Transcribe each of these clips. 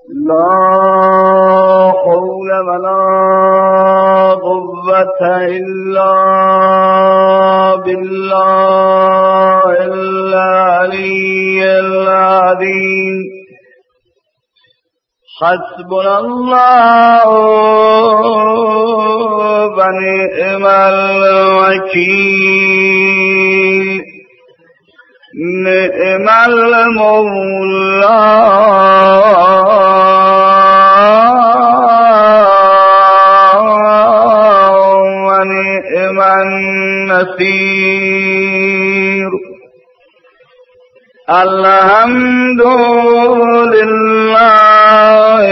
لا حول ولا قوة إلا بالله العلي العظيم. حسبنا الله ونعم الوكيل. نعم المولى ونعم النصير. الحمد لله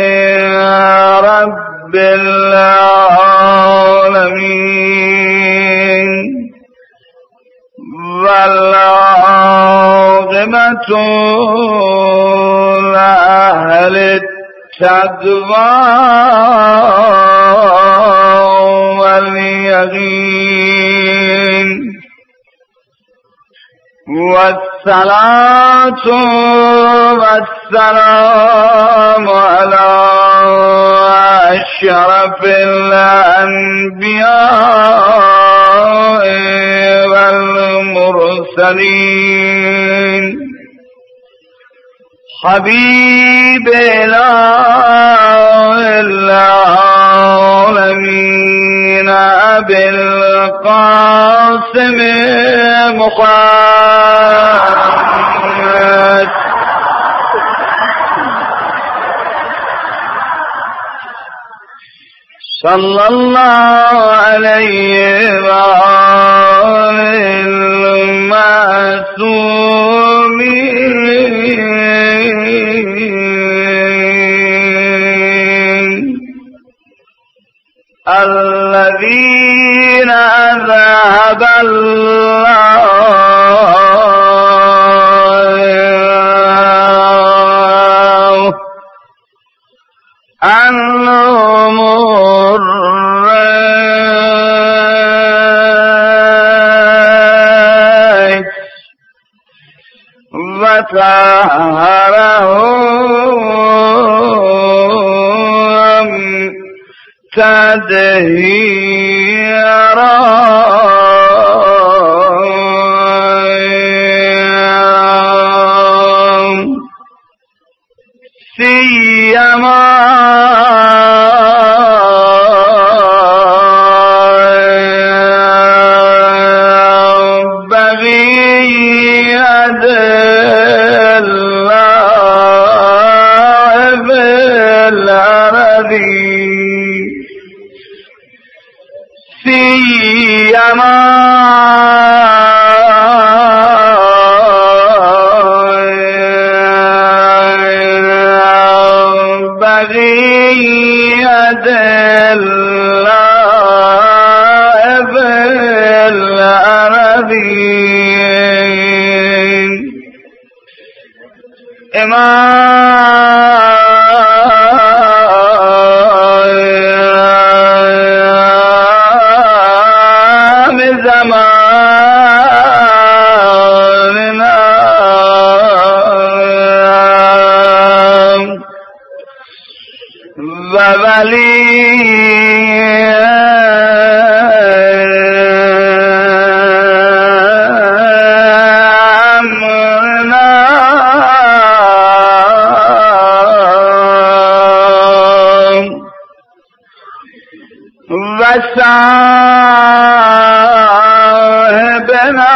رب العالمين والعاقبة لأهل التقوى واليقين. والصلاة والسلام على أشرف الأنبياء والمرسلين. حبيب العالمين أبي القاسم محمد صلى الله عليه وآله المعصومين الذين ذهب الله عنهم الرجس وطهرهم تطهيرا. سيما بقية الله في الأرض. سيما بقية الله في الأرض. إمام زماننا وولي وصاحبنا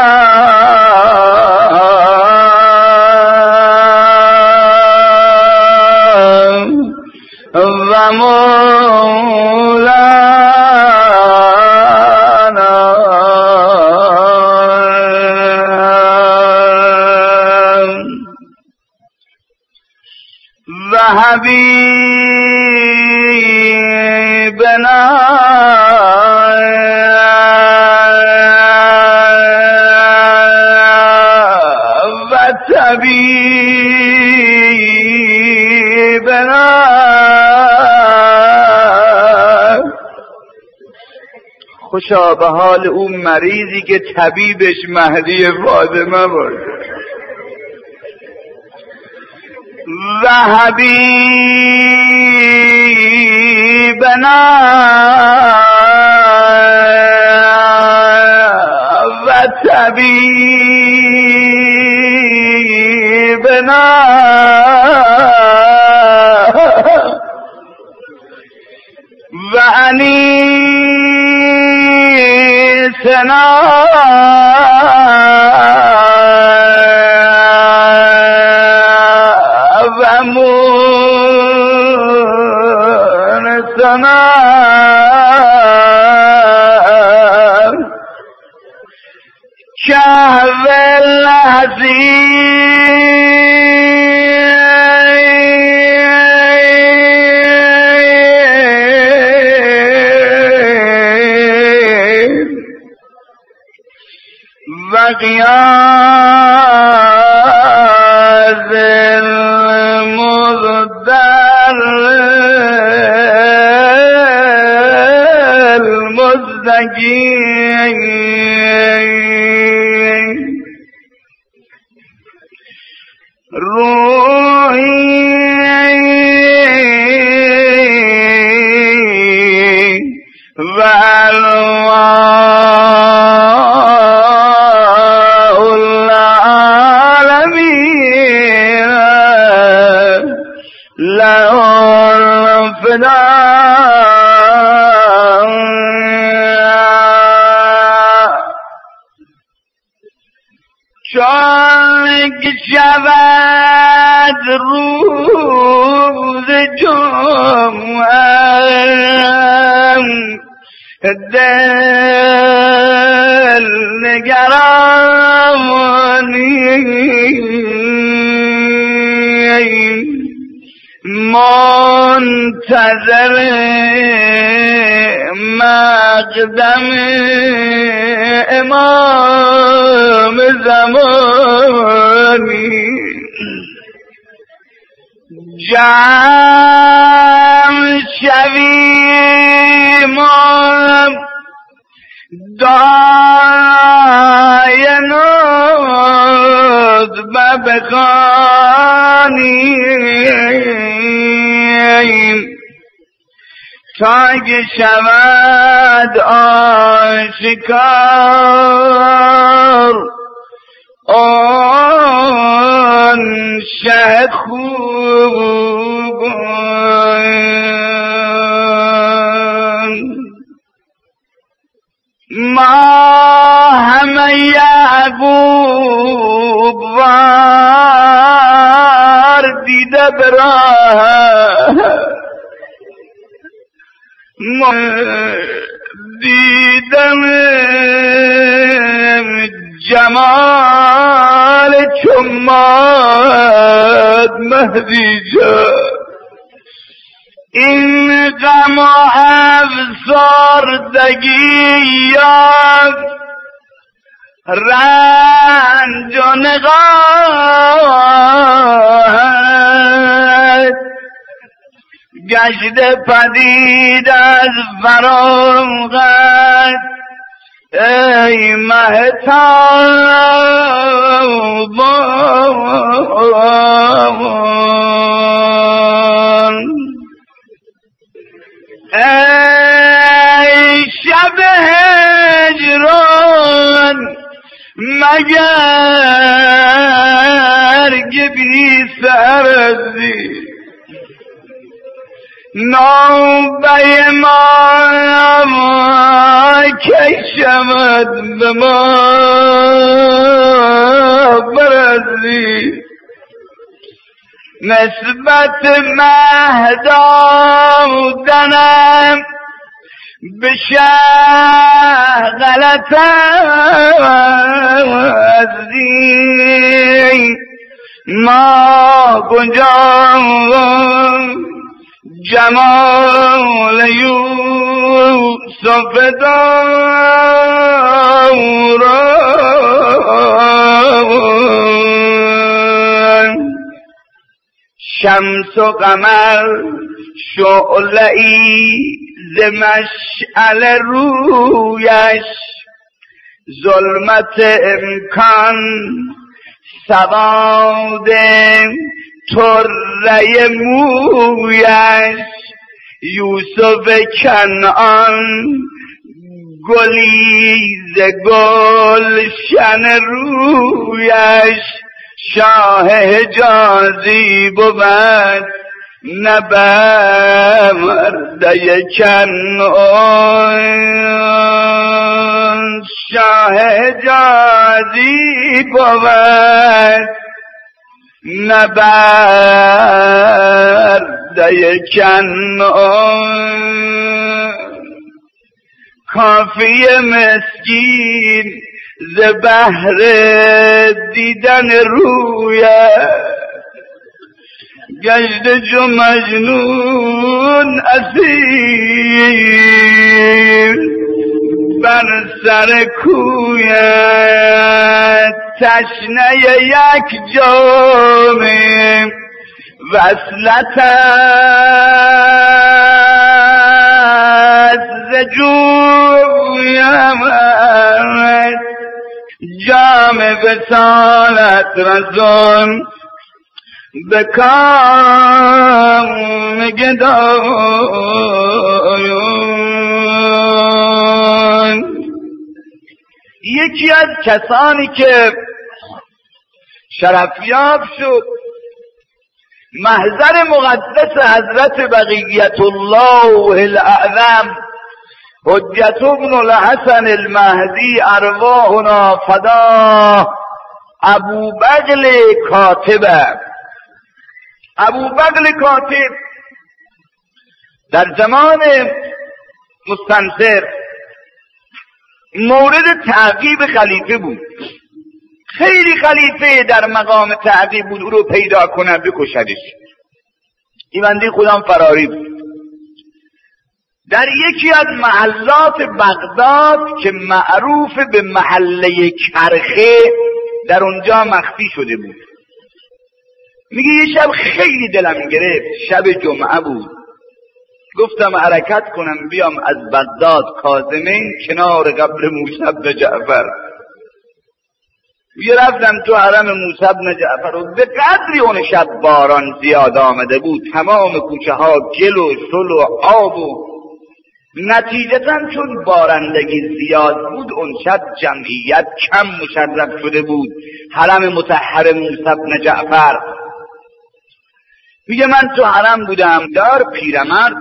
ومولانا وحبيبنا وطبيبنا خوشا به حال اون مریضی که طبیبش مهدی فاطمه باشه. و حبیب بنا و طبیبنا و انیسنا و مونسنا شهو الحزین و غیاظ المضطر المزدجین روحی و الواح العالمین له الفداء. چون که شود روز جمعه دل نگرانی منتظر مقدم امام زمانی جمع شویم دعای ندبه بخوانیم تا که شود آشکار آن شه خوب. ما همه یعقوب وار دیده براه دیدم جمال چماد مهدی جان این غم و افسردگی یاد رنج و نگاهت گشته پدید از فراغت ای مهتابان. ای شب هجران مگر که بی سرزی نوبه ما کی شود به ما برزی نسبت مهدادنم بشه غلط ازی ما کجا جمال یوسف دوران شمس و قمر شعله‌ای ز مشعل رویش ظلمت امکان سواد طره مویش یوسف کنعان گلی ز گلشن رویش شاه حجازی بود نبرده کنعان شاه حجازی بود نبرده کنعان کافی مسکین ز بهر دیدن رویش گشته چو مجنون اسیر بر سر کویت تشنه یک جام وصلت است ز جویم جام وصالت رسان به کام گدایان. یکی از کسانی که شرفیاب شد محضر مقدس حضرت بقیت الله الاعظم حجت ابن الحسن المهدی ارواحنا فدا ابو بغل کاتبه. ابو بغل کاتب در زمان مستنصر مورد تعقیب خلیفه بود. خیلی خلیفه در مقام تعقیب بود او رو پیدا کنن بکشدش. این بنده خودم فراری بود. در یکی از محلات بغداد که معروف به محله کرخه در اونجا مخفی شده بود. میگه یه شب خیلی دلم گرفت، شب جمعه بود، گفتم حرکت کنم بیام از بغداد کاظمین کنار قبر موسی بن جعفر. یه رفتم تو حرم موسی بن جعفر و به قدری اون شب باران زیاد آمده بود، تمام کوچه ها گل و شل و آب و نتیجتا چون بارندگی زیاد بود اون شب جمعیت کم مشرف شده بود حرم مطهر موسی بن جعفر. میگه من تو حرم بودم، دار پیرمرد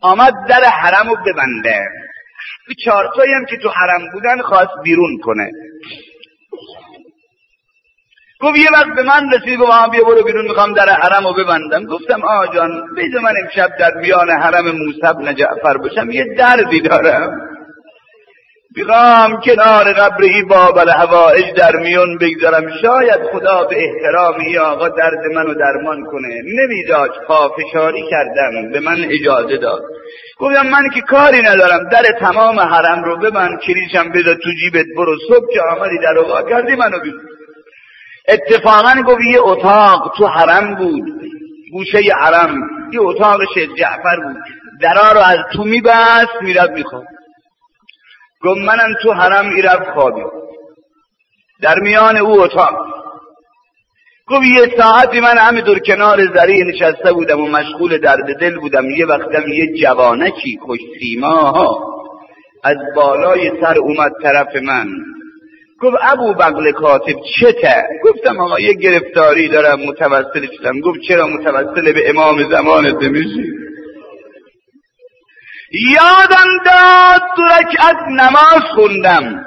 آمد در حرم رو ببنده. به چارتایی هم که تو حرم بودن خواست بیرون کنه. گفت یه وقت به من رسید و بیا برو بیرون میخوام در حرم رو ببندم. گفتم آقا جان بیده من امشب در میان حرم موسی بن جعفر باشم، یه دردی دارم، میخوام کنار قبر ای باب الحوائج در میون بگذارم، شاید خدا به احترام ای آقا درد منو درمان کنه. نمیداد، پافشاری کردم، به من اجازه داد. گفتم من که کاری ندارم، در تمام حرم رو ببند، کلیشم بذار تو جیبت، برو صبح که آمدی در رو وا کردی منو بیرون. اتفاقا گفت یه اتاق تو حرم بود، گوشه ی حرم یه اتاق شیخ جعفر بود، درا رو از تو میبست میرفت میخواد. گفت منم تو حرم ایرب خوابی در میان او اتاق. گفت یه ساعتی من همینطور کنار ذریع نشسته بودم و مشغول درد دل بودم. یه وقتم یه جوانکی خوش سیما از بالای سر اومد طرف من. گفت ابو بغل کاتب چته؟ گفتم آقا یه گرفتاری دارم متوسل شدم. گفت چرا متوسل به امام زمانت نمیشی؟ یادم داد 2 رکعت نماز خوندم.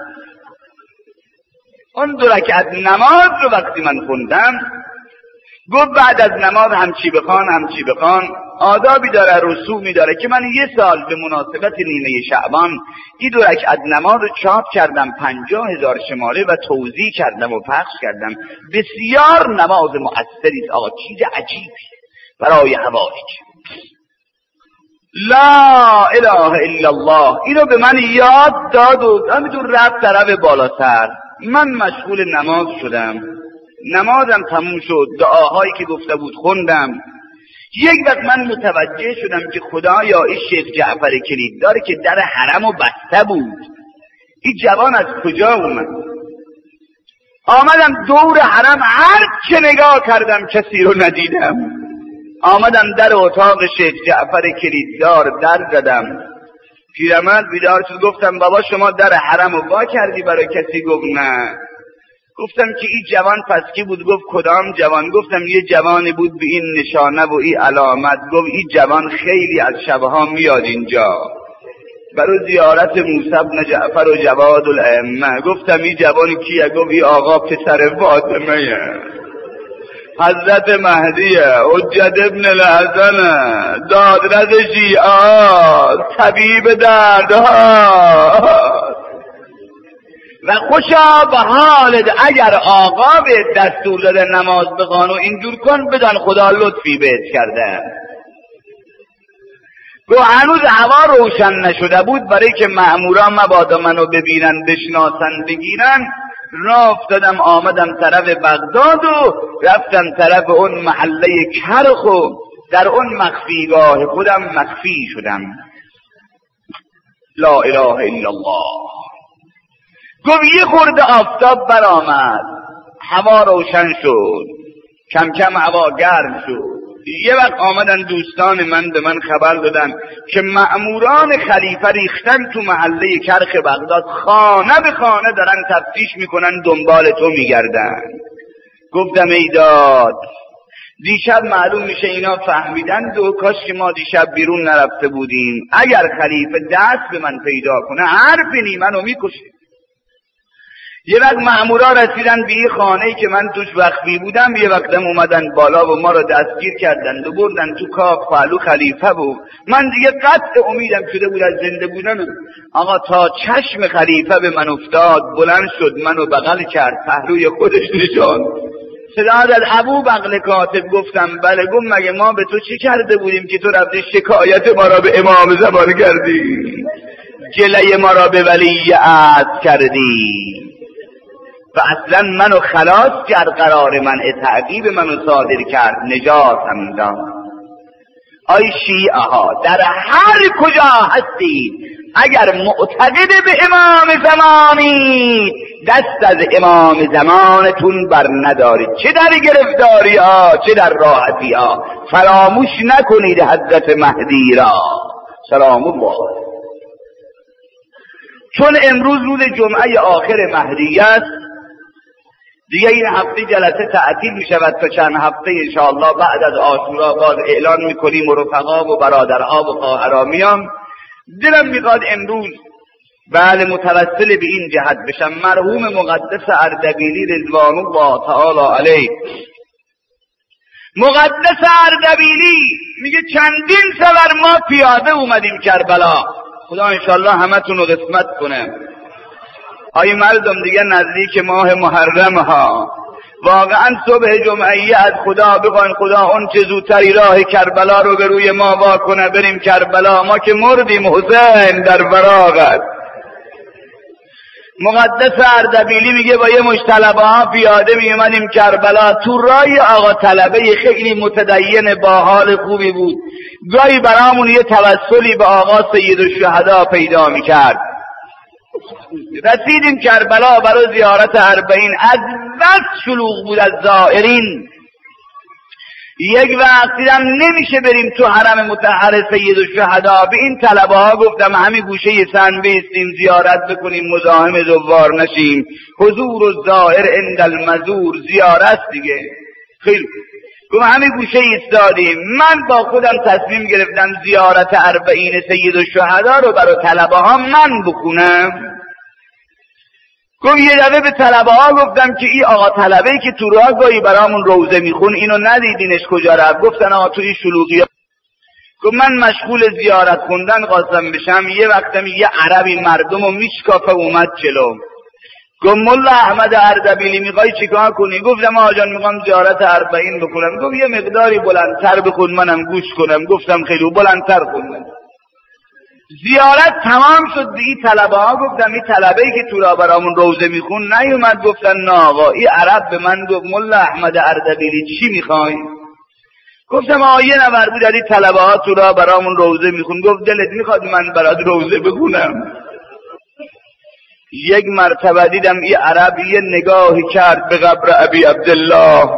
اون 2 رکعت نماز رو وقتی من خوندم، گفت بعد از نماز همچی بخوان آدابی داره، رسومی داره که من 1 سال به مناسبت نیمه شعبان این 2 رکعت نماز رو چاپ کردم 50,000 شماره و توزیع کردم و پخش کردم. بسیار نماز مؤثری است آقا، چیز عجیبی برای حوائج. لا اله الا الله اینو به من یاد داد و همینطور رفت طرف بالاتر. من مشغول نماز شدم، نمازم تموم شد، دعاهایی که گفته بود خوندم. یک وقت من متوجه شدم که خدایا این شیخ جعفر کلید داره که در حرمو بسته بود، این جوان از کجا اومد؟ آمدم دور حرم، هر چه نگاه کردم کسی رو ندیدم. آمدم در اتاق شیخ جعفر کلیددار در زدم. پیرمرد بیدار شد. گفتم بابا شما در حرم رو وا کردی برای کسی؟ گفت نه. گفتم که این جوان پس کی بود؟ گفت کدام جوان؟ گفتم یه جوانی بود به این نشانه و این علامت. گفت این جوان خیلی از شبها میاد اینجا برای زیارت موسی بن جعفر و جواد الائمه. گفتم این جوانی کیه؟ گفت این آقا پسر فاطمه حضرت مهدیه، حجت ابن الحسن، دادرس شیعه، طبیب دردها. و خوشا به حالت اگر آقا به دستور داده نماز بخوان و اینجور کن، بدان خدا لطفی بهت کرده. گو هنوز هوا روشن نشده بود، برای که مأمورا مبادا منو ببینن بشناسن بگیرن. راه افتادم آمدم طرف بغداد و رفتم طرف اون محله کرخ و در اون مخفیگاه خودم مخفی شدم. لا اله الا الله. گفت یه خورده آفتاب برآمد، هوا روشن شد، کم کم هوا گرم شد. یه وقت آمدن دوستان من به من خبر دادن که مأموران خلیفه ریختن تو محله کرخ بغداد، خانه به خانه دارن تفتیش میکنن، دنبال تو میگردن. گفتم ای داد، دیشب معلوم میشه اینا فهمیدن و کاش که ما دیشب بیرون نرفته بودیم. اگر خلیفه دست به من پیدا کنه حرفی منو میکشه. یه وقت مأمورا رسیدن به این خانه‌ای که من توش وقفی بودم. یه وقتم اومدن بالا و ما رو دستگیر کردن و بردن تو کاخ. پهلو خلیفه بود. من دیگه قطع امیدم شده بود از زنده بودن. آقا تا چشم خلیفه به من افتاد، بلند شد منو بغل کرد، پهلوی خودش نشاند. صدا داد ابو بغل کاتب. گفتم بله. گفت مگه ما به تو چی کرده بودیم که تو رفتی شکایت ما را به امام زمان کردی، گله ما را به ولی عهد کردی و اصلا منو خلاص کرد، قرار منع تعقیب منو صادر کرد، نجاتم داد. آی شیعه ها در هر کجا هستید، اگر معتقد به امام زمانی، دست از امام زمانتون بر ندارید، چه در گرفتاری ها چه در راحتی ها. فراموش نکنید حضرت مهدی را سلام الله. چون امروز روز جمعه آخر مهدی است، دیگه این هفته جلسه تعطیل می شود تا چند هفته انشاءالله بعد از عاشورا باز اعلان میکنیم و رفقا و برادرها و خواهرها میام. دلم میخواد امروز بله متوسل به این جهت بشم. مرحوم مقدس اردبیلی رضوان الله تعالی علیه، مقدس اردبیلی میگه چندین سفر ما پیاده اومدیم کربلا. خدا انشاءالله همتون رو قسمت کنه. آی مردم دیگه نزدیک ماه محرم ها، واقعا صبح جمعه از خدا بخواین خدا اون چه زودتری راه کربلا رو به روی ما واکنه، بریم کربلا. ما که مردیم، حسین در فراغت. مقدس اردبیلی میگه با یه مشت طلبه ها پیاده میومدیم کربلا. تو رای آقا طلبه خیلی متدین با حال خوبی بود، گاهی برامون یه توسلی به آقا سید الشهدا پیدا میکرد. رسیدیم کربلا برای زیارت اربعین. از بس شلوغ بود از زائرین. یک وقت دیدم نمیشه بریم تو حرم مطهر سید الشهدا. به این طلبه ها گفتم همین گوشه سن بیستیم زیارت بکنیم، مزاحم زوار نشیم. حضور الزائر عند المزور، زیارت دیگه. خیلی گفتم همین گوشه ایستادیم. من با خودم تصمیم گرفتم زیارت اربعین سید الشهدا رو برای طلبه ها من بخونم. گفت یه دفعه به طلبه ها گفتم که این آقا طلبه‌ای که تو راه گاهی برامون روزه میخون، اینو ندیدینش کجا رفت؟ گفتن آقا توی شلوغی. گفت من مشغول زیارت خوندن قاسم بشم، یه وقتم یه عربی مردم رو میشکافه اومد جلو. گفت ملا احمد اردبیلی میخوای چیکار کنی؟ گفتم آقا جان میخوام زیارت اربعین بکنم. گفت یه مقداری بلندتر بخون منم گوش کنم. گفتم خیلی بلندتر خوندم. زیارت تمام شد. به این طلبه ها گفتم این طلبه‌ای که تو را برامون روزه میخون نیومد؟ گفتن نه آقا. این عرب به من گفت ملا احمد اردبیلی چی میخوای؟ گفتم آقا یه نفر بود از این طلبه ها تو را برامون روزه میخون. گفت دلت میخواد من برات روزه بخونم؟ یک مرتبه دیدم این عرب یه نگاهی کرد به قبر ابی عبدالله.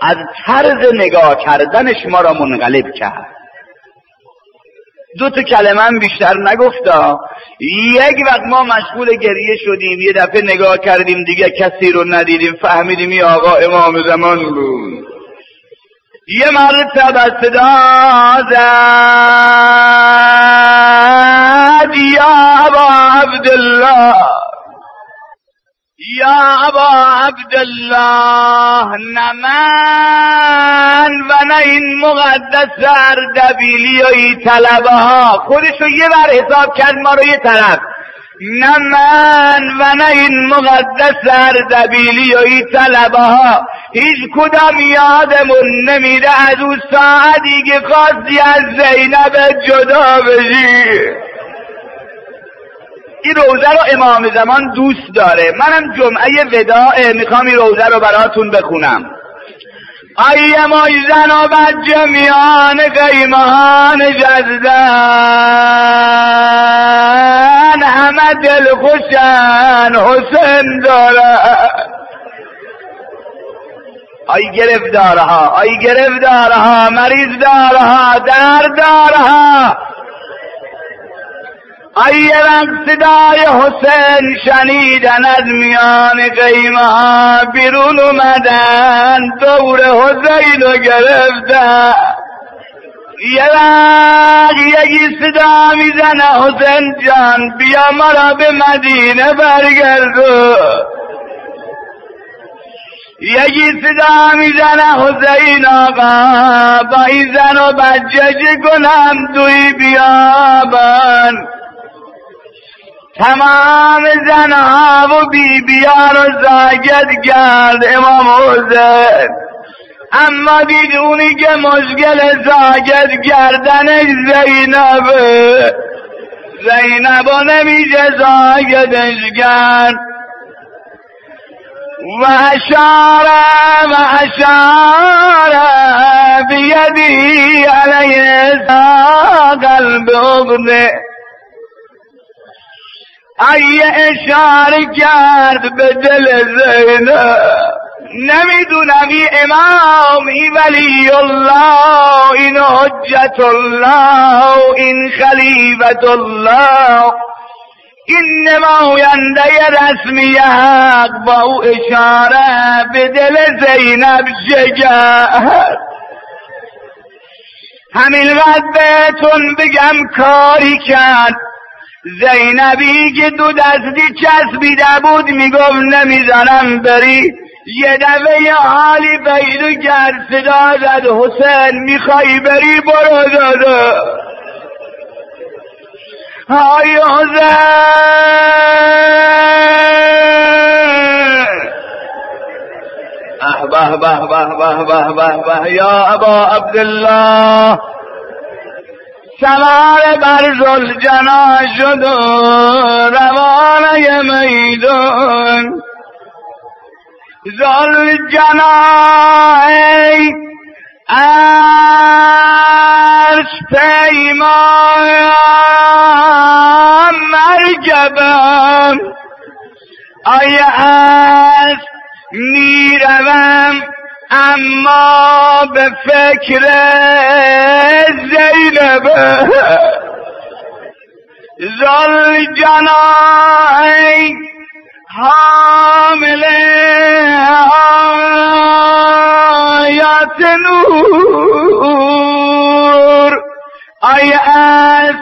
از طرز نگاه کردنش ما را منقلب کرد. 2 کلمه هم بیشتر نگفتا. یک وقت ما مشغول گریه شدیم، یه دفعه نگاه کردیم دیگه کسی رو ندیدیم، فهمیدیم این آقا امام زمان بود. یه مرتبه صدا زد یا ابا عبدالله، یا ابا عبدالله، نه من و نه این مقدس اردبیلی و این طلبه ها. خودشو یه بر حساب کرد ما رو یه طرف. نه من و نه این مقدس اردبیلی و این طلبه ها هیچ کدام یادمون نمیده از اون ساعتی که خواستی از زینب جدا بشی. این روزه رو امام زمان دوست داره. منم جمعه وداع میخوام این روزه رو براتون بخونم. ایما زن و بچه میان قیمان جزدن، همه دل خوشن حسین داره. آی گرفتارها، آی گرفتارها، مریض دارها، درد دارها. ای وقت صدای حسین شنیدن از میان خیمه ها بیرون اومدن، دور حسین رو گرفتن. یه وقت یکی صدا میزنه حسین جان بیا ما را به مدینه برگردو. یکی صدا میزنه حسین آقا با این زن و بچه چه کنم توی بیابان. تمام زنها و بیبی‌ها رو ساکت کرد امام حسین، اما دید اونی که مشکل ساکت کردنش زینب و نمیشه ساکتش کرد. و اشار بیدی علیه قلب اغنه. ای اشاره کرد به دل زینب. نمیدونم این امام، این ولی الله، این حجت الله، این خلیفت الله، این نماینده رسمی حق با او اشاره به دل زینب شکرد. همین قد بهتون بگم کاری کرد. زینبی که 2 دستی چسبیده بود میگفت نمیزنم بری. یه دفعه یه حالی پیدا کرد، صدا زد حسین میخوای بری برو داده. های حسین، به به به به به به به یا ابا عبدالله. سوار بر ذوالجنا شد و روانه میدان. ذوالجنا ای عرش پیمان مرکبم، آیا از میروم اما به فکر زینب. ذوالجنا ای حامل آیات نور، آیا از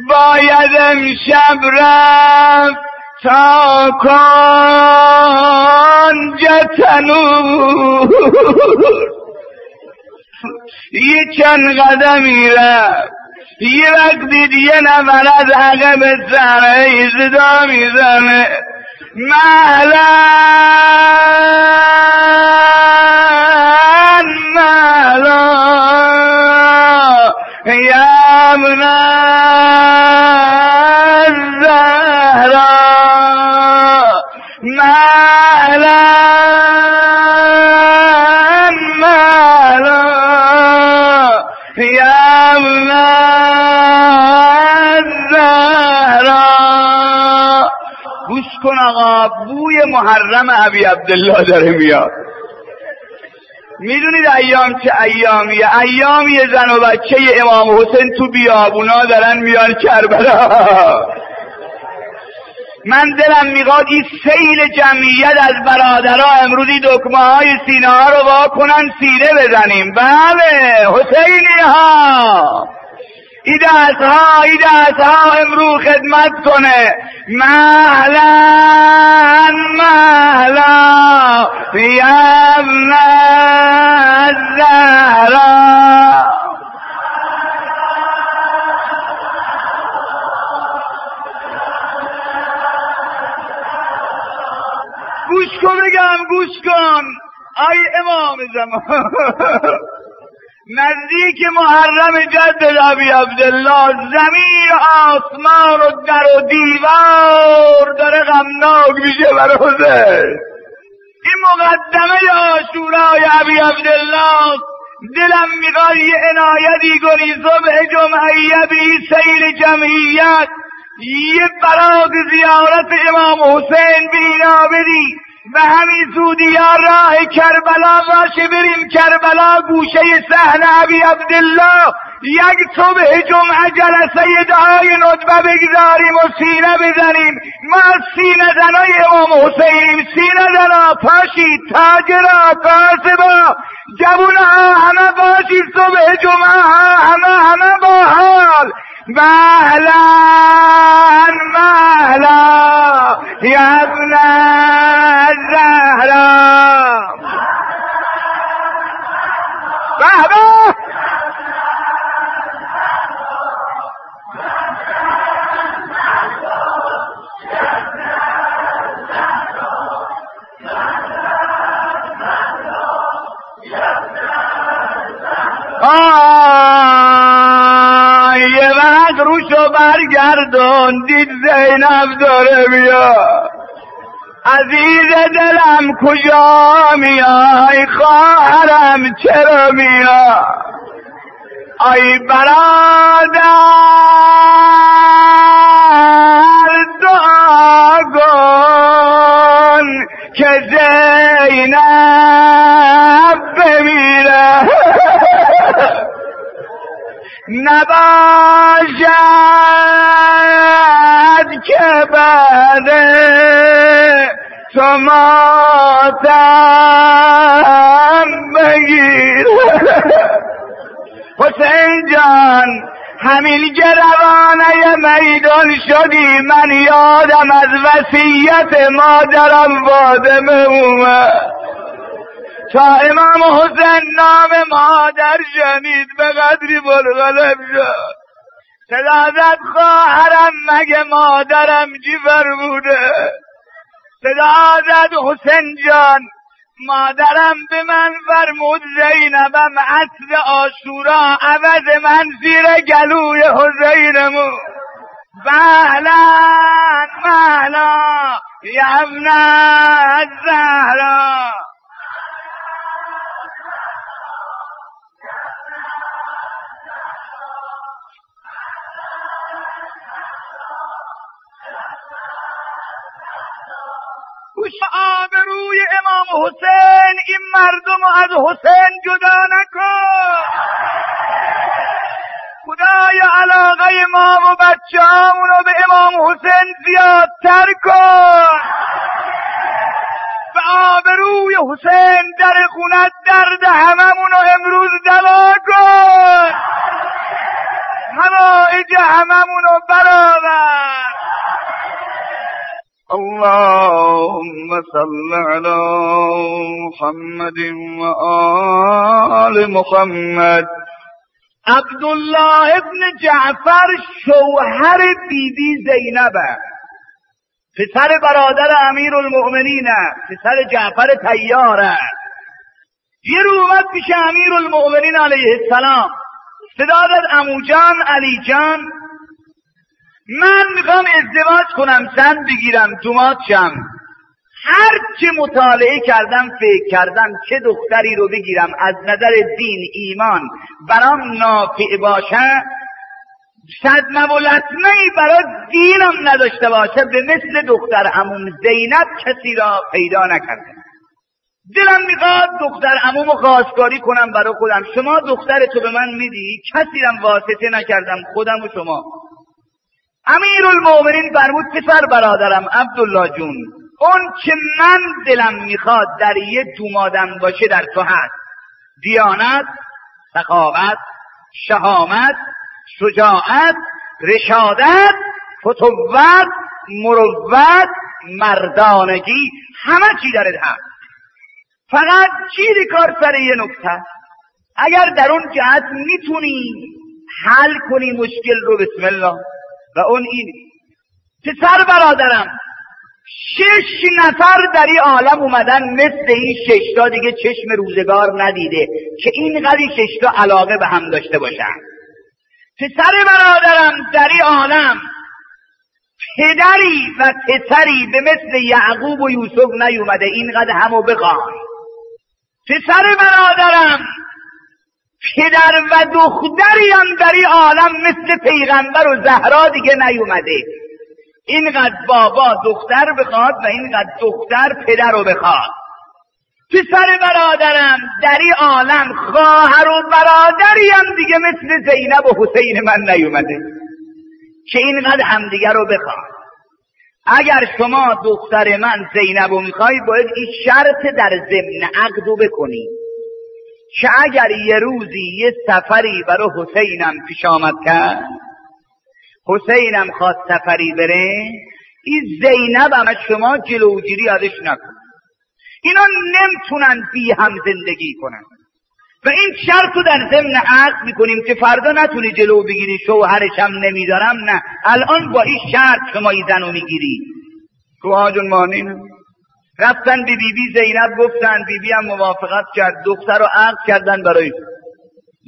باید امشب رفت تا کنج تنور. یه چند قدمی رفت، یه وقت دید یه نفر از عقب سره صدا میزنه مهلا مهلا یا ابن الزهرا، مهلا مهلا یا ابن الزهرا. گوش کن آقا، بوی محرم ابی عبدالله داره میاد. میدونید ایام چه ایامیه؟ ایامیه زن و بچه امام حسین تو بیابونا دارن میان کربلا. من دلم میخواد این سیل جمعیت از برادرها امروزی دکمه های سینه ها رو وا کنن، سینه بزنیم. بله حسینی ها، ای دست ها امروز خدمت کنه. مهلا مهلا یا ابن الزهرا. گوش کن بگم، گوش کن. آی امام زمان، نزدیک محرم جد ابی عبدالله زمین و آسمان و در و دیوار داره غمناک میشه برای حسین. این مقدمه عاشورای ابی عبدالله. دلم میخواد یه عنایتی کنی صبح جمعه بی سیل جمعیت یه برات زیارت امام حسین بینا بدی و همین زودی ها راه کربلا باشه، بریم کربلا گوشه صحن ابی عبدالله. یک صبح جمعه جلسه دعای ندبه بگذاریم و سینه بزنیم. ما از سینه زنای امام حسینیم. سینه زنا پاشید، تاجرا، کاسبا، جوونا همه باشید. صبح جمعه همه با حال. مهلا مهلا یا ابن الزهرا. بابا یه وقت روشو برگردون، دید زینب داره بیا. عزیز دلم کجا میای؟ خواهرم چرا میای؟ ای برادر دعا کن که زینب بمیره. نباشد که بعد تو ماتم بگیر. حسین جان همین که روانه میدان شدی، من یادم از وصیت مادرم فاطمه اومد. تا امام حسین نام مادر شنید به قدری بلغلب شد. صدا زد خواهرم مگه مادرم چی فرموده؟ صدا زد حسین جان مادرم به من فرمود زینبم عطر عاشورا عوض من زیر گلوی حسینمو. مهلا مهلا یا ابن الزهرا. آبروی امام حسین این مردم از حسین جدا نکن. خدای علاقه ما و بچه همونو به امام حسین زیادتر کن. به آبروی حسین در خونت درد هممونو امروز دوا کن. حوائج هممونو برآور. اللهم صل على محمد و آل محمد. عبدالله ابن جعفر شوهر بیبی زینبه، پسر برادر امیرالمؤمنینه، پسر جعفر طیاره. یه رو اومد پیش امیرالمؤمنین علیه السلام، صدا داد عمو جان، علی جان، من میخوام ازدواج کنم، زن بگیرم، دومات شم. هر چه مطالعه کردم، فکر کردم چه دختری رو بگیرم از نظر دین ایمان برام نافع باشه، صدمه و لطمه‌ای برای دینم نداشته باشه، به مثل دختر عموم زینب کسی را پیدا نکردم. دلم میخواد دختر عمومو خواستگاری کنم برای خودم. شما دخترتو به من میدی، کسی رم واسطه نکردم، خودم و شما. امیرالمومنین فرمود پسر برادرم عبدالله جون، اون که من دلم میخواد در یه دومادم باشه در تو هست: دیانت، سخاوت، شهامت، شجاعت، رشادت، فتوت، مروت، مردانگی، همه چی درت هست. فقط چیزی کار سر یه نکته، اگر در اون جهت میتونی حل کنی مشکل رو، بسم الله. و اون این: پسر برادرم 6 نفر در این عالم اومدن مثل این 6 تا دیگه چشم روزگار ندیده که اینقدر 6 تا علاقه به هم داشته باشن. پسر برادرم در این عالم پدری و پسری به مثل یعقوب و یوسف نیومده اینقدر همو بخوان. پسر برادرم پدر و دختری هم در این عالم مثل پیغمبر و زهرا دیگه نیومده اینقدر بابا دختر بخواد و اینقدر دختر پدر رو بخواد. پسر برادرم در این عالم خواهر و برادری هم دیگه مثل زینب و حسین من نیومده که اینقدر همدیگه رو بخواد. اگر شما دختر من زینب رو میخوای باید این شرط در ضمن عقد رو بکنی که اگر یه روزی یه سفری برای حسینم پیش آمد کرد، حسینم خواست سفری بره، این زینب هم از شما جلوگیری ازش نکن. اینا نمیتونن بی هم زندگی کنن و این شرط رو در ضمن عقد میکنیم که فردا نتونی جلو بگیری شوهرش هم نمیدارم. نه، الان با این شرط شما این زنو میگیری. کوها جون مانین رفتن به بی زینب گفتن، بی هم موافقت کرد، دختر رو عقد کردن برای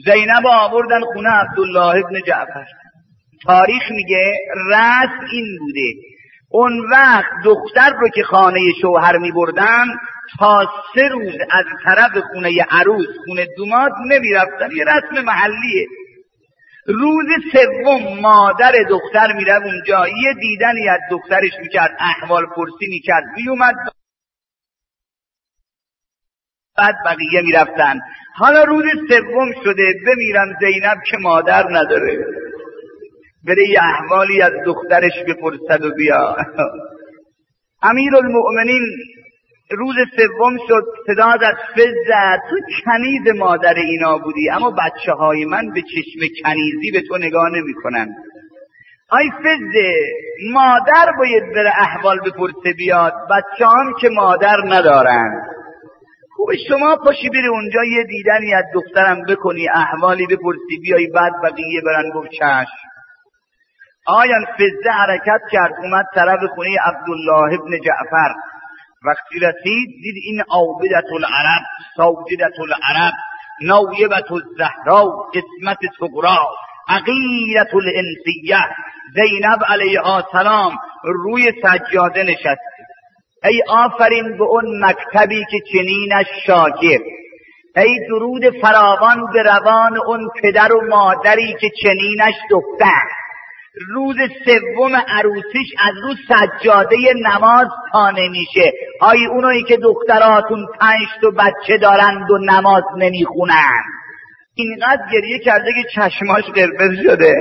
زینب آوردن خونه عبدالله ابن جعفر. تاریخ میگه رسم این بوده اون وقت دختر رو که خانه شوهر میبردن تا 3 روز از طرف خونه عروس خونه دوماد نمیرفتن، یه رسم محلیه. روز 3 مادر دختر میرفت اونجا، یه دیدنی از دخترش میکرد، احوال پرسی میکرد، میومد، بعد بقیه میرفتن. حالا روز 3 شده بمیرم زینب که مادر نداره، بره یه احوالی از دخترش بپرسد و بیا. امیرالمؤمنین روز 3 شد، صدا از فزه: تو کنیز مادر اینا بودی، اما بچه های من به چشم کنیزی به تو نگاه نمی کنن. ای فزه، مادر باید بره احوال بپرسه بیاد، بچه هم که مادر ندارن. خوب شما پاشی بری اونجا یه دیدنی از دخترم بکنی، احوالی بپرسی بیایی، بعد بقیه برن. گفت چشم. آیان فزه حرکت کرد، اومد طرف خونه عبدالله ابن جعفر. وقتی رسید دید این عابدة العرب، ساجدة العرب، نویبة الزهرا، اسمت صغرا، عقیلة الانسیه، زینب علیها السلام روی سجاده نشسته. ای آفرین به اون مکتبی که چنینش شاگرد، ای درود فراوان به روان اون پدر و مادری که چنینش دختر. روز 3 عروسیش از رو سجاده نماز تا نمیشه. آی اونایی که دختراتون 5 تا بچه دارند و نماز نمیخونن. اینقدر گریه کرده که چشماش قرمز شده.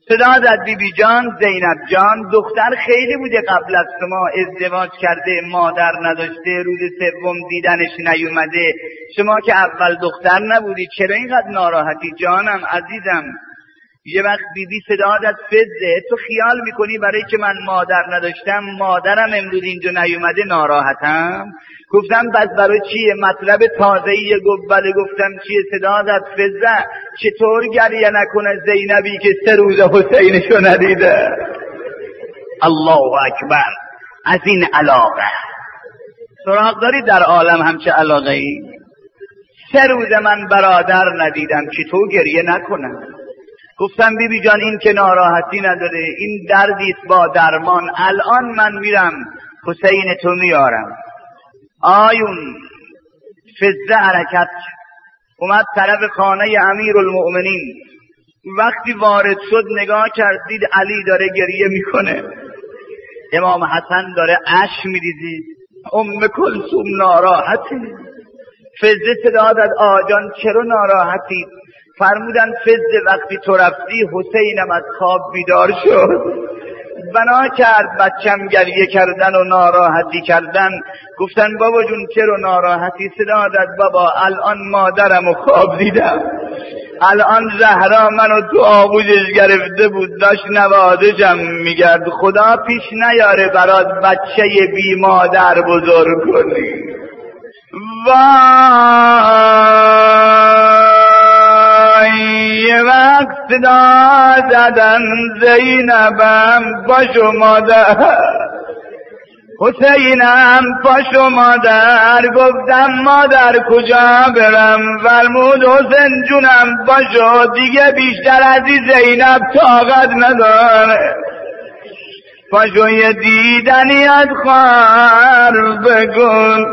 صدا زد: بی جان، زینب جان، دختر خیلی بوده قبل از شما ازدواج کرده، مادر نداشته، روز 3 دیدنش نیومده، شما که اول دختر نبودی، چرا اینقدر ناراحتی؟ جانم عزیزم. یه وقت بی صدا زد: فزه، تو خیال میکنی برای که من مادر نداشتم مادرم امروز اینجا نیومده ناراحتم؟ گفتم بس برای چیه؟ مطلب تازه‌ایه. گفت بله. گفتم چیه؟ صدا زد: فزه، چطور گریه نکنه زینبی که 3 روز حسینشو ندیده؟ الله اکبر. از این علاقه سراغ داری در عالم همچه علاقه ای؟ 3 روز من برادر ندیدم، چطور گریه نکنم؟ گفتم بی جان این که ناراحتی نداره، این دردیست با درمان. الان من میرم حسین تو میارم. آیون فزه حرکت اومد طرف خانه امیرالمؤمنین. وقتی وارد شد نگاه کرد، دید علی داره گریه میکنه، امام حسن داره اشک میریزه، کلثوم ناراحته. فزه صدا داد آجان چرا ناراحتی؟ فرمودن فزه وقتی تو رفتی حسینم از خواب بیدار شد، بنا کرد بچم گریه کردن و ناراحتی کردن. گفتن بابا جون چرا ناراحتی؟ صدا داد بابا الان مادرم و خواب دیدم، الان زهرا منو تو آغوشش گرفته بود داشت نوازشم میگرد، خدا پیش نیاره برات بچه بی مادر بزرگ کنی. وای یه وقت صدا زدن زینبم پاشو مادر، حسینم پاشو مادر. گفتم مادر کجا برم؟ فرمود حسین جونم پاشو، دیگه بیشتر از این زینب طاقت نداره، پاشو یه دیدنی از خواهر بگن.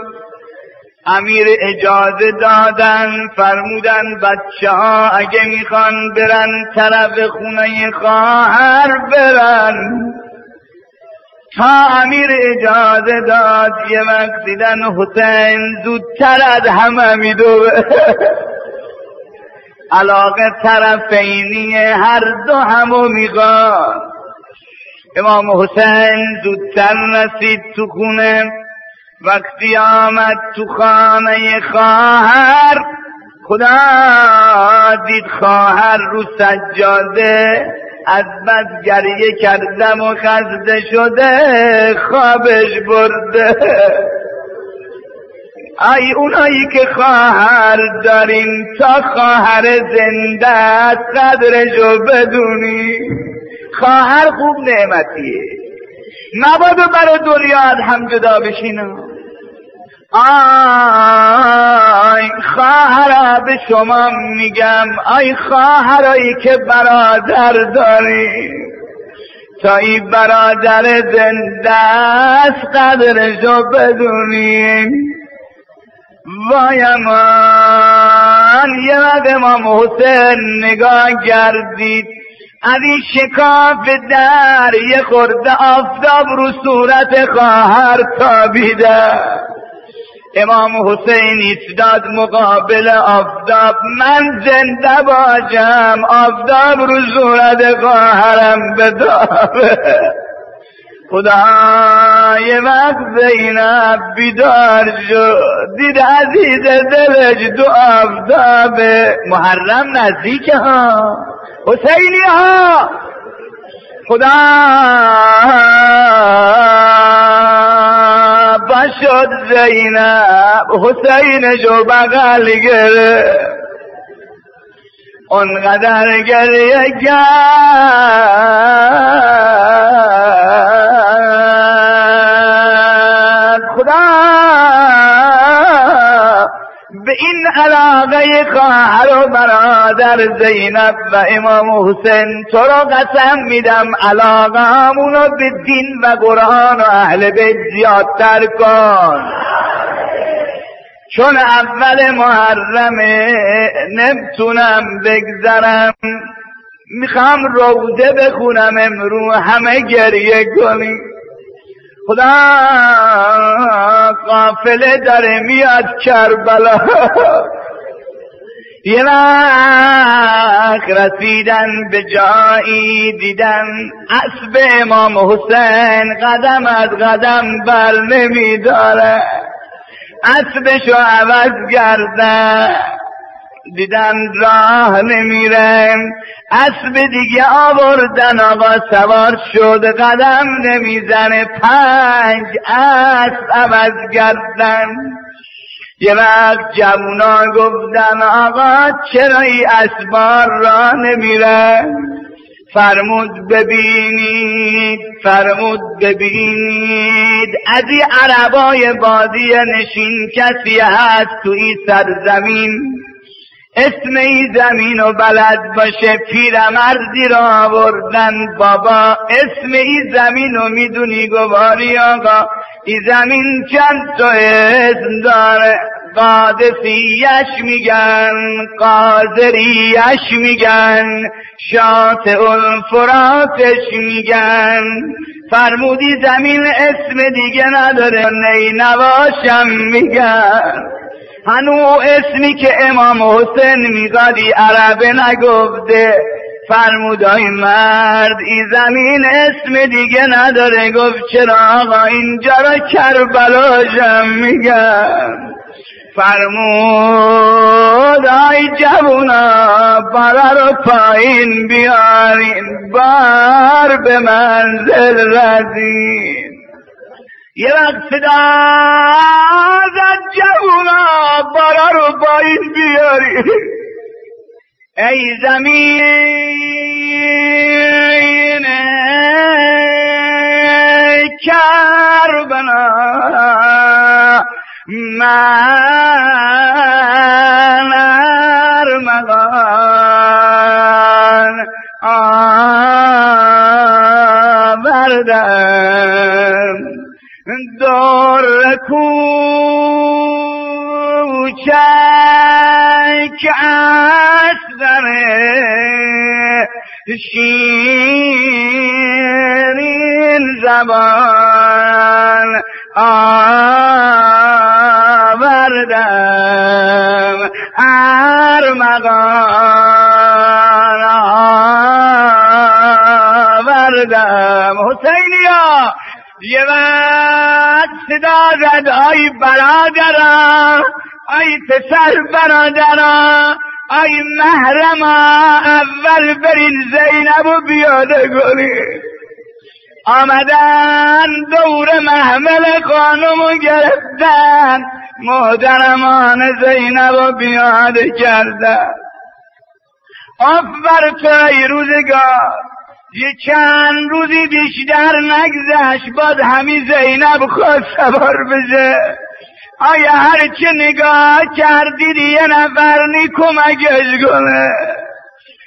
امیر اجازه دادن، فرمودن بچه ها اگه میخوان برن طرف خونه خواهر برن. تا امیر اجازه داد یه وقت دیدن حسین زودتر از همه میدوه. علاقه طرفینیه، هر دو همو میخوان. امام حسین زودتر رسید تو خونه. وقتی آمد تو خانه خواهر، خدا دید خواهر رو سجاده از بس گریه کردم و خسته شده خوابش برده. ای اونایی که خواهر دارین تا خواهر زنده است قدرشو بدونی. خواهر خوب نعمتیه، مبادا برای دنیا هم جدا بشینم. آی خواهر به شما میگم، آی خواهرایی که برادر داری، تا این برادر زنده است قدرشو بدونیم. وای امان یه وقت امام حسین نگاه کردید، از این شکاف در یه خورده آفتاب رو صورت خواهر تابیده. امام حسین ایستاد مقابل آفتاب، من زنده باشم آفتاب رو صورت خواهرم بتابه. خدا یه وقت زینب بیدار شد، دید عزیز دلش دو آفتاب. محرم نزدیکه ها، حسینی ها. خدا باشد زینب حسینشو بغل گرفت، اونقدر گریه کرد. خدا به این علاقه خواهر و برادر زینب و امام حسین تو را قسم میدم علاقه همونو به دین و قرآن و اهل بیت زیادتر کن، چون اول محرمه نمیتونم بگذرم، میخوام روزه بخونم امرو همه گریه کنی. خدا قافله داره میاد کربلا. یه وقت رسیدن به جایی دیدن اسب امام حسین قدم از قدم بر نمیداره، اسبشو عوض کردن، دیدن راه نمیره، اسب دیگه آوردن، آقا سوار شد قدم نمیزنه، 5 اسب عوض کردن. یه وقت جوونا گفتن آقا چرا این اسبار راه نمیره؟ فرمود ببینید از این عربای بادی نشین کسی هست تو این سرزمین اسم این زمین و بلد باشه؟ پیرمردی را آوردن، بابا اسم این زمین رو میدونی؟ گواری آقا این زمین چند تا اسم داره، قادسیش میگن، قادریش میگن، شاطئ الفراتش میگن، فرمودی زمین اسم دیگه نداره، نینواشم میگن. هنو اسمی که امام حسین میگادی عربه نگفته. فرمودای مرد این زمین اسم دیگه نداره. گفت چرا آقا؟ اینجا را کربلاشم میگن. فرمود ای جوونا بالا رو پایین بیارین، بار به منزل رسید. یه وقت صدا زد جوونا بالا رو پایین بیارین. ای زمین کربلا من ارمغان آوردم، دور کوچک اصغر شیرین زبان آوردم، ارمغان آوردم. حسینیا یه وقت صدا زد ای برادرم، ای پسر برادرم، ای محرما، اول برین زینب و بیاده کنید. آمدن دور محمل خانمو گرفتن، محترمان زینب و بیاده کردن. آفر تو ای روزگار، یه چند روزی بیشتر نگذشت باد همی زینب خواست سوار بشه. آیا هرچه نگاه کردید یه نفر نی کمکش کنه؟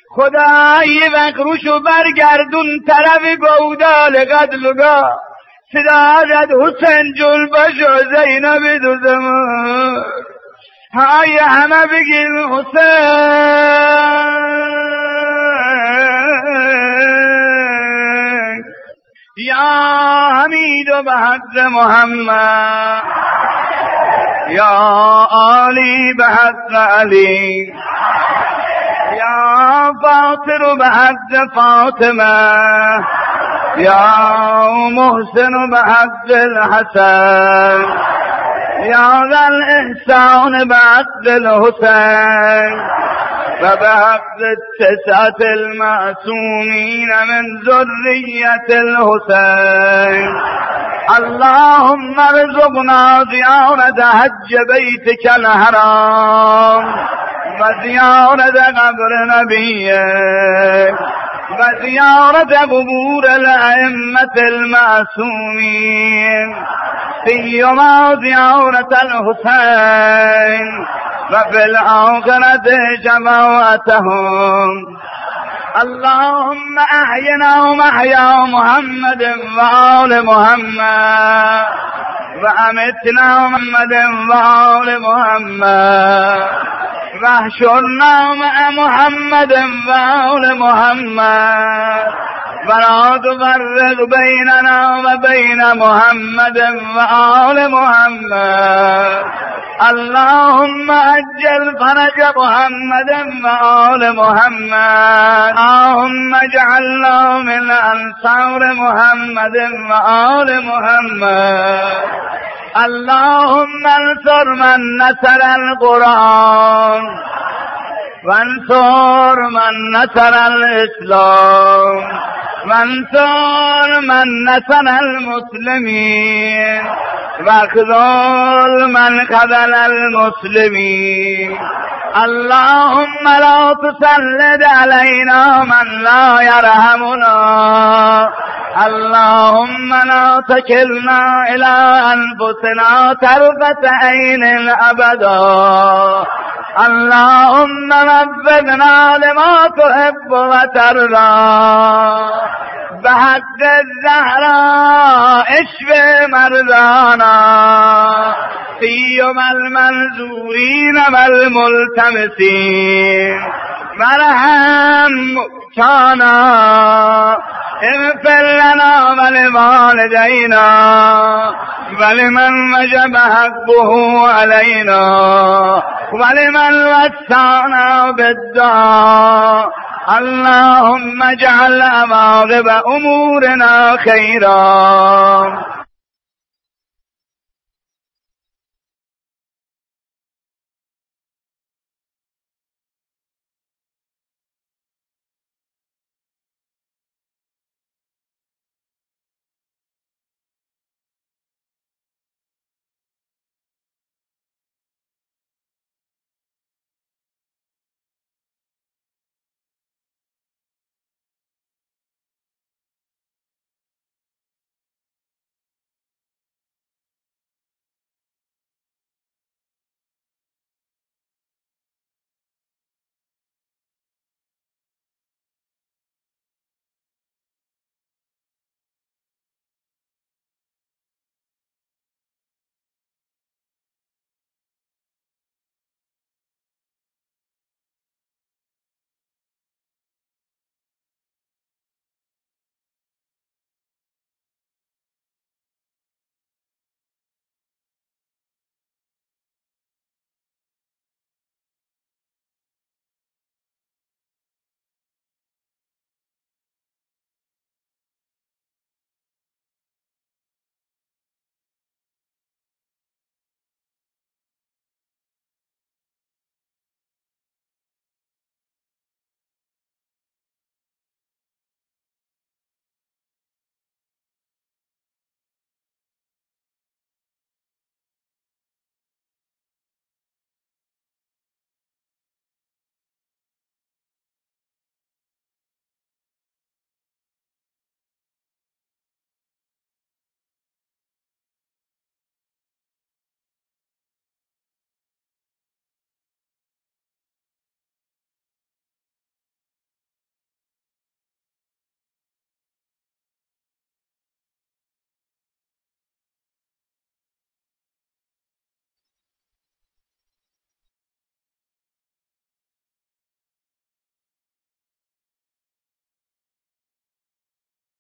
خدا یه وقت روشو برگردون طرف گودال قتلگاه، صدا زد حسین جل باشو زینب دوزمون. های همه بگیم حسین یا حمید و به حق محمد، یا علی به حق علی، یا فاطر به حق فاطمه، یا محسن به حق الحسن، یا ذا الاحسان به حق الحسین و به حق التسعة المعصومین من ذریة الحسین. اللهم ارزقنا زیارت حج بیتک الحرام و زیارت قبر نبیک و زیارت قبور الائمة المعصومین، سیما زیارت الحسین و فی الآخرة جماعتهم. اللهم احینا محیا محمد و آل محمد و امتنا محمد و آل محمد و احشرنا مع محمد و آل محمد ولا تفرق بيننا وبين محمد وآل محمد. اللهم اجل فرج محمد وآل محمد. اللهم اجعلنا من انصار محمد وآل محمد. اللهم انصر من نصر القرآن وانصر من نصر الاسلام وانصر من نصر المسلمين واخذل من خذل المسلمين. اللهم لا تسلط علينا من لا يرحمنا. اللهم لا تكلنا الى انفسنا طرفة عين ابدا. اللهم وفقنا لما تحب وترضى بحق الزهراء اشف مرضانا سيما المنظورين والملتمسين وارحم موتانا اغفر لنا ولوالدينا ولمن وجب حقه علينا ولمن وسعنا بالدعاء اللهم اجعل عواقب امورنا خيرا.